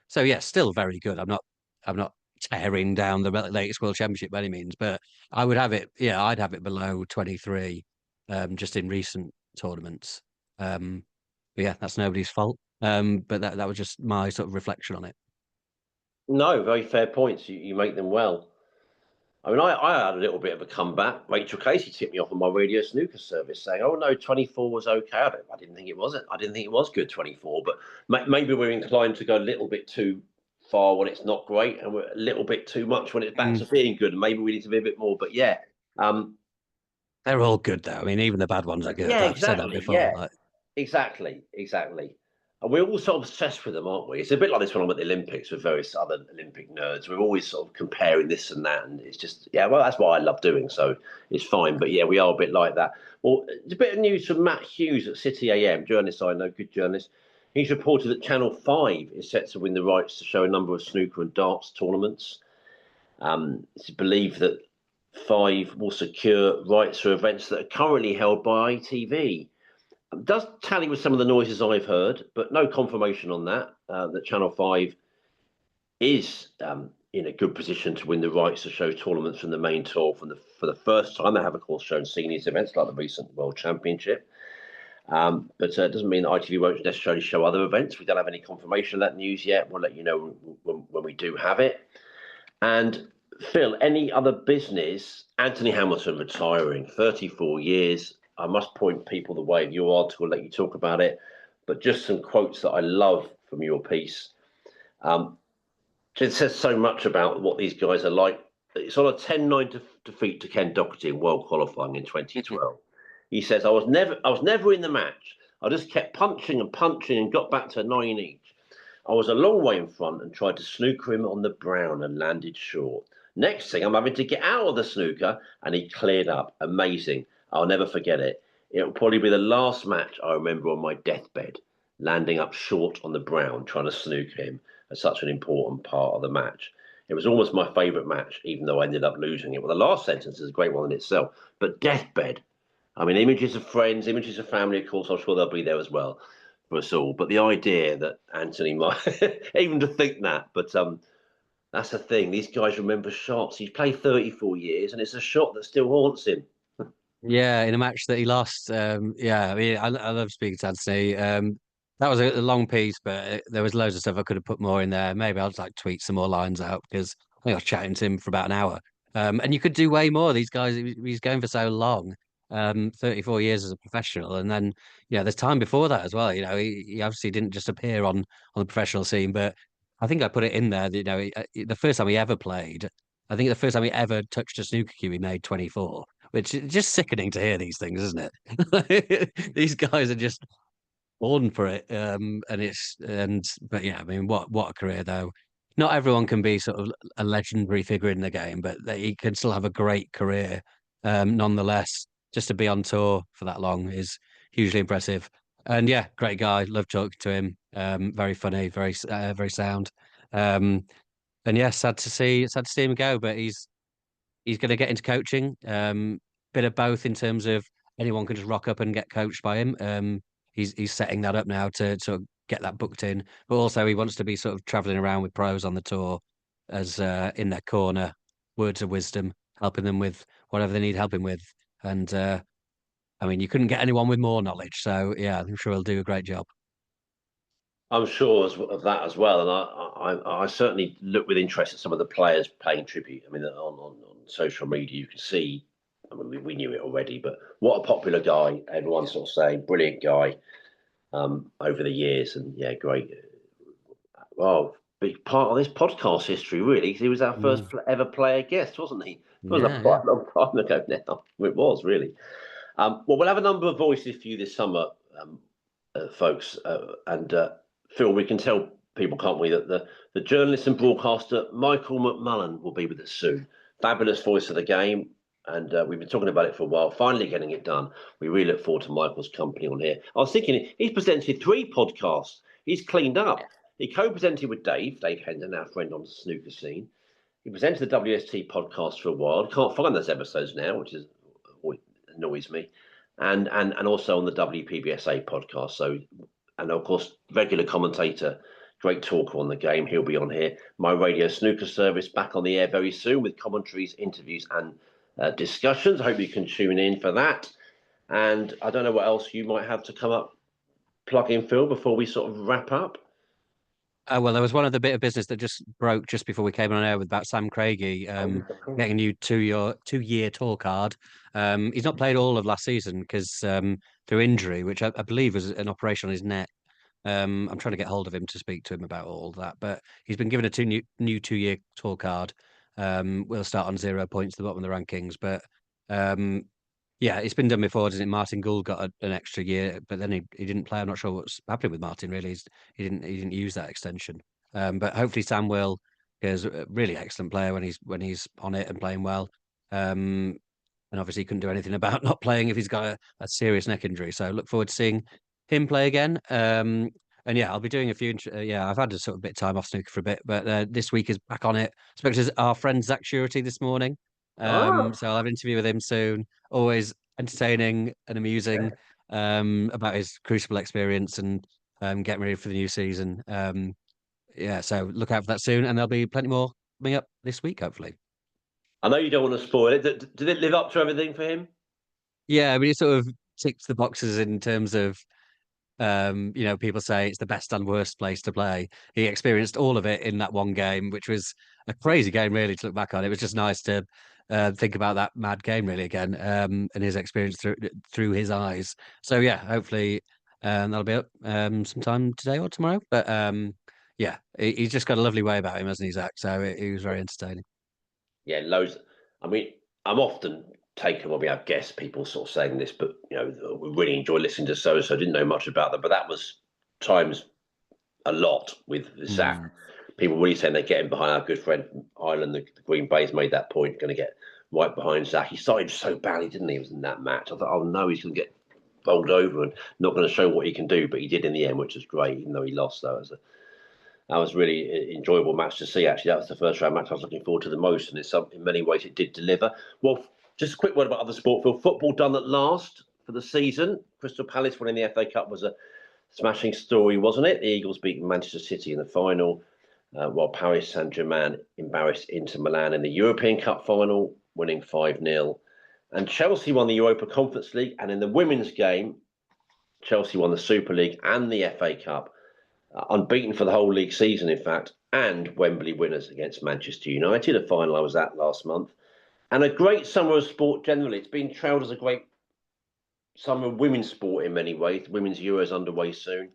So yeah, still very good. I'm not tearing down the latest World Championship by any means, but I would have it. Yeah, I'd have it below 23, just in recent tournaments. But yeah, that's nobody's fault. But that was just my sort of reflection on it.
No, very fair points. You make them well. I mean, I had a little bit of a comeback. Rachel Casey tipped me off on my radio snooker service saying, "Oh no, 24 was okay." I didn't think it was. I didn't think it was good 24, but maybe we're inclined to go a little bit too far when it's not great, and we're a little bit too much when it's back to being good. And maybe we need to be a bit more. But yeah,
They're all good though. I mean, even the bad ones are good.
yeah,
I've said that
exactly.
before.
Yeah,
Like,
exactly. And we're all sort of obsessed with them, aren't we? It's a bit like this when I'm at the Olympics with various other Olympic nerds. We're always sort of comparing this and that, and it's just, yeah, well, that's what I love doing, so it's fine. But yeah, we are a bit like that. Well, it's a bit of news from Matt Hughes at City AM, journalist I know, good journalist. He's reported that Channel 5 is set to win the rights to show a number of snooker and darts tournaments. It's believed that 5 will secure rights for events that are currently held by ITV. Does tally with some of the noises I've heard, but no confirmation on that. That Channel 5 is in a good position to win the rights to show tournaments from the main tour for the first time. They have, of course, shown seniors events like the recent World Championship. But it doesn't mean that ITV won't necessarily show other events. We don't have any confirmation of that news yet. We'll let you know when we do have it. And Phil, any other business? Anthony Hamilton retiring, 34 years. I must point people the way of your article, let you talk about it. But just some quotes that I love from your piece. It says so much about what these guys are like. It's on a 10-9 defeat to Ken Doherty in world qualifying in 2012. He says, I was never in the match. I just kept punching and got back to 9 each. I was a long way in front and tried to snooker him on the brown and landed short. Next thing, I'm having to get out of the snooker, and he cleared up. Amazing. I'll never forget it. It'll probably be the last match I remember on my deathbed, landing up short on the brown, trying to snooker him at such an important part of the match. It was almost my favourite match, even though I ended up losing it. Well, the last sentence is a great one in itself. But deathbed, I mean, images of friends, images of family, of course, I'm sure they'll be there as well for us all. But the idea that Anthony might, even to think that, but that's the thing. These guys remember shots. He's played 34 years, and it's a shot that still haunts him.
yeah, in a match that he lost. Yeah, I mean, I love speaking to Anthony. That was a long piece, but there was loads of stuff I could have put more in there. Maybe I'll just like tweet some more lines out because I think I was chatting to him for about an hour. And you could do way more. These guys, he's going for so long. 34 years as a professional, and then there's time before that as well. He obviously didn't just appear on the professional scene, but I think I put it in there. That, the first time he ever played, I think the first time he ever touched a snooker cue, he made 24, which is just sickening to hear these things, isn't it? These guys are just born for it. But yeah, I mean, what a career though. Not everyone can be sort of a legendary figure in the game, but he can still have a great career. Nonetheless, just to be on tour for that long is hugely impressive. And yeah, great guy. Love talking to him. Very funny, very sound. Um, and yeah, sad to see him go, but he's going to get into coaching. Bit of both in terms of anyone can just rock up and get coached by him. He's setting that up now to sort of get that booked in, but also he wants to be sort of traveling around with pros on the tour as in their corner, words of wisdom, helping them with whatever they need helping with. And I mean, you couldn't get anyone with more knowledge. So yeah, I'm sure he'll do a great job.
I'm sure of that as well, and I certainly look with interest at some of the players paying tribute. I mean, on social media, you can see. I mean, we knew it already, but what a popular guy! Everyone's sort of saying, brilliant guy over the years, and yeah, great. Well, big part of this podcast history, really, 'cause he was our first
Mm.
ever player guest, wasn't he? It was a
Yeah, yeah.
quite long time ago now. It was really. Well, we'll have a number of voices for you this summer, um, folks, and Phil, we can tell people, can't we, that the journalist and broadcaster Michael McMullen will be with us soon. Fabulous voice of the game, and we've been talking about it for a while. Finally getting it done. We really look forward to Michael's company on here. I was thinking he's presented 3 podcasts. He's cleaned up. He co-presented with Dave Hendon, our friend on the snooker scene. He presented the WST podcast for a while. Can't find those episodes now, which is annoys me. And also on the WPBSA podcast. So, and of course, regular commentator, great talker on the game. He'll be on here. My radio snooker service back on the air very soon with commentaries, interviews, and discussions. I hope you can tune in for that. And I don't know what else you might have to come up, plug in, Phil, before we sort of wrap up.
Well, there was one other bit of business that just broke just before we came on air with about Sam Craigie getting a new 2-year tour card. He's not played all of last season because through injury, which I believe was an operation on his neck. I'm trying to get hold of him to speak to him about all that, but he's been given a new 2-year tour card. We'll start on 0 points at the bottom of the rankings, but um, yeah, it's been done before, doesn't it? Martin Gould got an extra year, but then he didn't play. I'm not sure what's happening with Martin. Really, he didn't use that extension. But hopefully Sam will, because a really excellent player when he's on it and playing well. And obviously he couldn't do anything about not playing if he's got a serious neck injury. So look forward to seeing him play again. And yeah, I'll be doing a few. Yeah, I've had a sort of bit of time off snooker for a bit, but this week is back on it. Spoke to our friend Zach Surety this morning.
Ah,
So I'll have an interview with him soon. Always entertaining and amusing about his Crucible experience and getting ready for the new season. Yeah, so look out for that soon, and there'll be plenty more coming up this week, hopefully.
I know you don't want to spoil it. Did it live up to everything for him?
Yeah, I mean, it sort of ticks the boxes in terms of people say it's the best and worst place to play. He experienced all of it in that one game, which was a crazy game, really, to look back on. It was just nice to think about that mad game, really, again, and his experience through his eyes. So yeah, hopefully that'll be up sometime today or tomorrow. But yeah, he's just got a lovely way about him, hasn't he, Zach? So he was very entertaining.
Yeah, loads. I mean, I'm often taken when we have guests, people sort of saying this, but we really enjoy listening to so and so. Didn't know much about them, but that was times a lot with Zach.
Mm.
People really saying they're getting behind our good friend from Ireland. The Green Bay's made that point, going to get right behind Zach. He started so badly, didn't he? It was in that match. I thought, oh no, he's going to get bowled over and not going to show what he can do, but he did in the end, which was great, even though he lost. Though, that was really enjoyable match to see. Actually, that was the first round match I was looking forward to the most, and in many ways it did deliver. Well, just a quick word about other sport. Phil, football done at last for the season. Crystal Palace winning the FA Cup was a smashing story, wasn't it? The Eagles beating Manchester City in the final, while Paris Saint-Germain embarrassed Inter Milan in the European Cup final, winning 5-0. And Chelsea won the Europa Conference League, and in the women's game, Chelsea won the Super League and the FA Cup. Unbeaten for the whole league season, in fact, and Wembley winners against Manchester United, a final I was at last month. And a great summer of sport generally. It's been trailed as a great summer of women's sport in many ways. Women's Euros underway soon.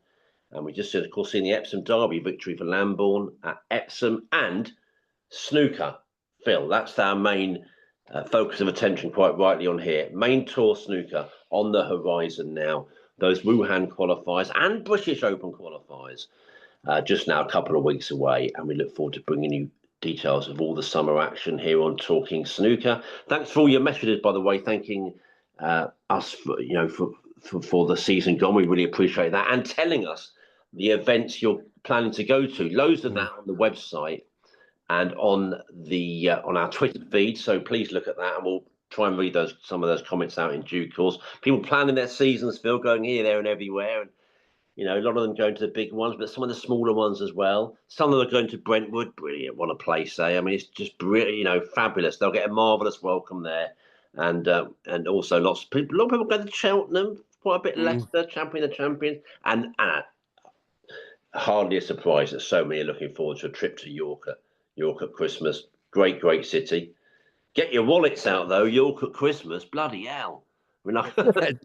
And we just, of course, seen the Epsom Derby victory for Lambourne at Epsom and snooker. Phil, that's our main focus of attention, quite rightly, on here. Main tour snooker on the horizon now. Those Wuhan qualifiers and British Open qualifiers just now a couple of weeks away. And we look forward to bringing you details of all the summer action here on Talking Snooker. Thanks for all your messages, by the way, thanking us for for the season gone. We really appreciate that, and telling us the events you're planning to go to. Loads of that on the website and on our Twitter feed. So please look at that, and we'll try and read some of those comments out in due course. People planning their seasons, Phil, going here, there, and everywhere, and a lot of them going to the big ones, but some of the smaller ones as well. Some of them are going to Brentwood. Brilliant, what a place, eh? I mean, it's just brilliant, fabulous. They'll get a marvellous welcome there, and also a lot of people go to Cheltenham, quite a bit Leicester, Champion of the Champions, and hardly a surprise that so many are looking forward to a trip to York at Christmas. Great city. Get your wallets out though. York at Christmas, bloody hell! I mean,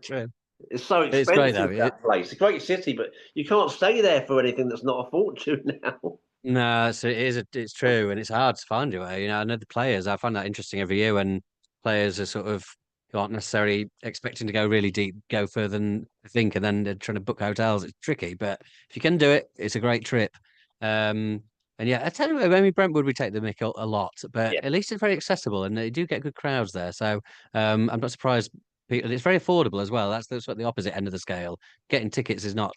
it's so expensive. It's great, though. That place. It's a great city, but you can't stay there for anything that's not a fortune now.
No, so it's true, and it's hard to find your way. I know the players. I find that interesting every year when players are sort of who aren't necessarily expecting to go really deep, go further than I think, and then they're trying to book hotels. It's tricky, but if you can do it, it's a great trip. And yeah, I tell you, maybe Brentwood we take the mick a lot, but at least it's very accessible, and they do get good crowds there. So I'm not surprised. It's very affordable as well. That's what the opposite end of the scale. Getting tickets is not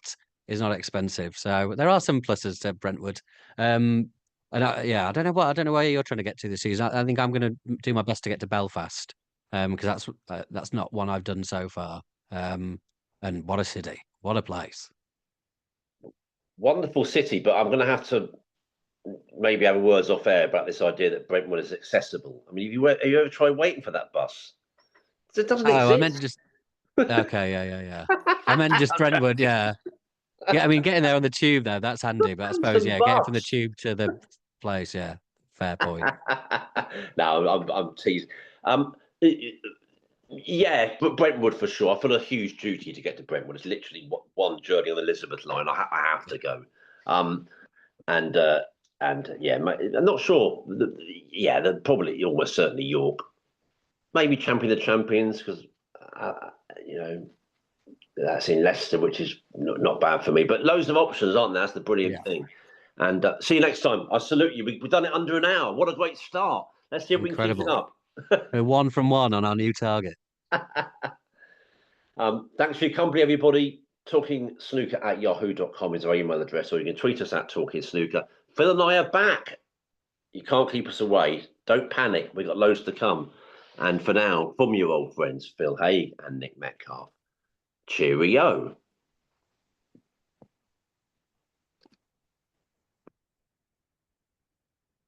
expensive. So there are some pluses to Brentwood. And I don't know where you're trying to get to this season. I think I'm going to do my best to get to Belfast, because that's not one I've done so far. And what a city, what a place,
wonderful city. But I'm going to have to maybe have words off air about this idea that Brentwood is accessible. I mean, have you ever tried waiting for that bus? It doesn't exist.
I meant to just. Okay, yeah. I meant just Brentwood, yeah. Yeah, I mean, getting there on the tube though, that's handy. But I suppose, getting from the tube to the place, yeah, fair point.
No, I'm teasing. Yeah, but Brentwood for sure. I feel a huge duty to get to Brentwood. It's literally one journey on the Elizabeth line. I have to go. And yeah, I'm not sure. They're probably almost certainly York. Maybe Champion of the Champions, because that's in Leicester, which is not bad for me. But loads of options, aren't there? That's the brilliant thing. And see you next time. I salute you. We've done it under an hour. What a great start. Let's see if we can keep it up.
We're 1 from 1 on our new target.
Thanks for your company, everybody. TalkingSnooker@yahoo.com is our email address, or you can tweet us at Talking Snooker. Phil and I are back. You can't keep us away. Don't panic. We've got loads to come. And for now, from your old friends, Phil Haigh and Nick Metcalf, cheerio.